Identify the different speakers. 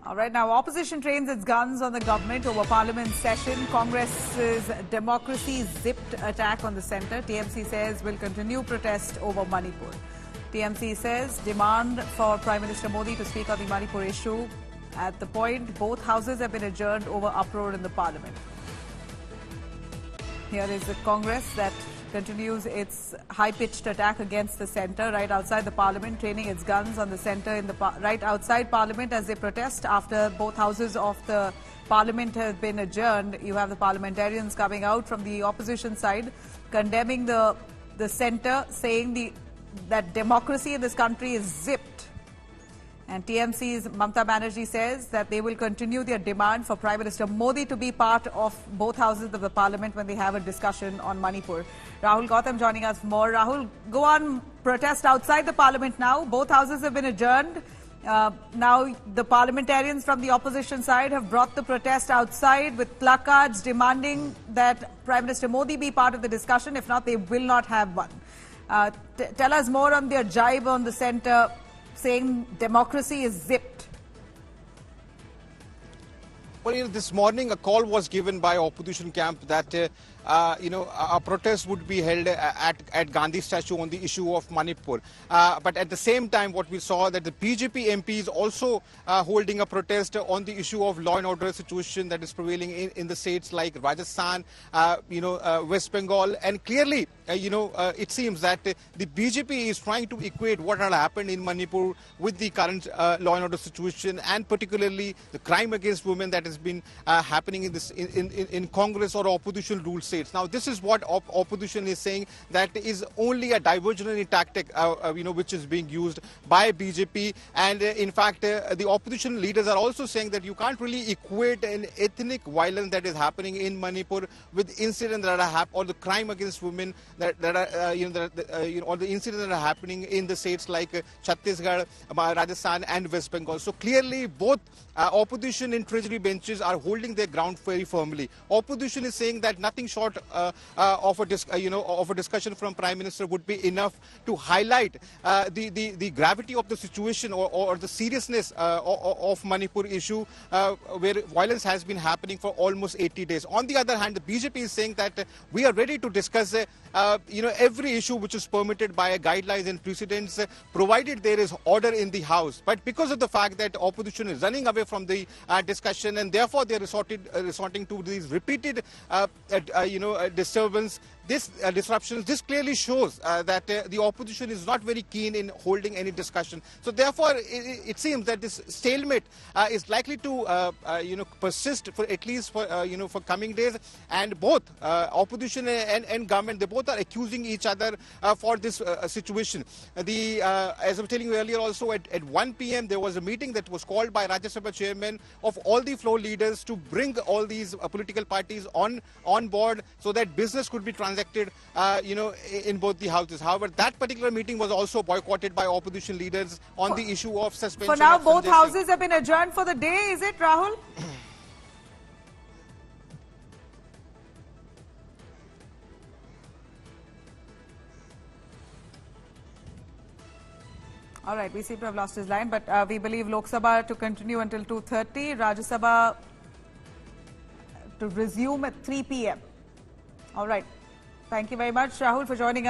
Speaker 1: All right, now opposition trains its guns on the government over parliament session. Congress's democracy zipped attack on the centre. TMC says will continue protest over Manipur. TMC says demand for Prime Minister Modi to speak on the Manipur issue. At the point, both houses have been adjourned over uproar in the parliament. Here is the Congress that continues its high-pitched attack against the centre right outside the parliament, training its guns on the centre in the right outside parliament as they protest after both houses of the parliament have been adjourned. You have the parliamentarians coming out from the opposition side, condemning the centre, saying that democracy in this country is zipped. And TMC's Mamata Banerjee says that they will continue their demand for Prime Minister Modi to be part of both houses of the parliament when they have a discussion on Manipur. Rahul Gautam joining us for more. Rahul, go on protest outside the parliament now. Both houses have been adjourned. Now the parliamentarians from the opposition side have brought the protest outside with placards demanding that Prime Minister Modi be part of the discussion. If not, they will not have one. Tell us more on their jibe on the centre, saying democracy is zipped.
Speaker 2: Well, this morning a call was given by opposition camp that a protest would be held at Gandhi statue on the issue of Manipur. But at the same time, what we saw that the BJP MP is also holding a protest on the issue of law and order situation that is prevailing in the states like Rajasthan, West Bengal, and clearly, it seems that the BJP is trying to equate what had happened in Manipur with the current law and order situation, and particularly the crime against women that has been happening in Congress or opposition ruled states. Now, this is what opposition is saying, that is only a diversionary tactic, which is being used by BJP. And in fact, the opposition leaders are also saying that you can't really equate an ethnic violence that is happening in Manipur with incidents that are happening, or the crime against women or the incidents that are happening in the states like Chhattisgarh, Rajasthan, and West Bengal. So clearly, both opposition and treasury benches are holding their ground very firmly. Opposition is saying that nothing short of a discussion from Prime Minister would be enough to highlight the gravity of the situation or the seriousness of Manipur issue, where violence has been happening for almost 80 days. On the other hand, the BJP is saying that we are ready to discuss every issue which is permitted by guidelines and precedents, provided there is order in the House. But because of the fact that opposition is running away from the discussion, and therefore they are resorting to these repeated disruptions, this clearly shows that the opposition is not very keen in holding any discussion. So therefore, it seems that this stalemate is likely to persist for at least for coming days. And both opposition and government, they both are accusing each other for this situation. As I was telling you earlier, also at 1 p.m. there was a meeting that was called by Rajya Sabha chairman of all the floor leaders to bring all these political parties on board so that business could be transacted in both the houses. However, that particular meeting was also boycotted by opposition leaders on the issue of suspension.
Speaker 1: For now, both houses have been adjourned for the day, is it, Rahul? All right, we seem to have lost his line, but we believe Lok Sabha to continue until 2:30, Rajya Sabha to resume at 3 p.m. All right. Thank you very much, Rahul, for joining us.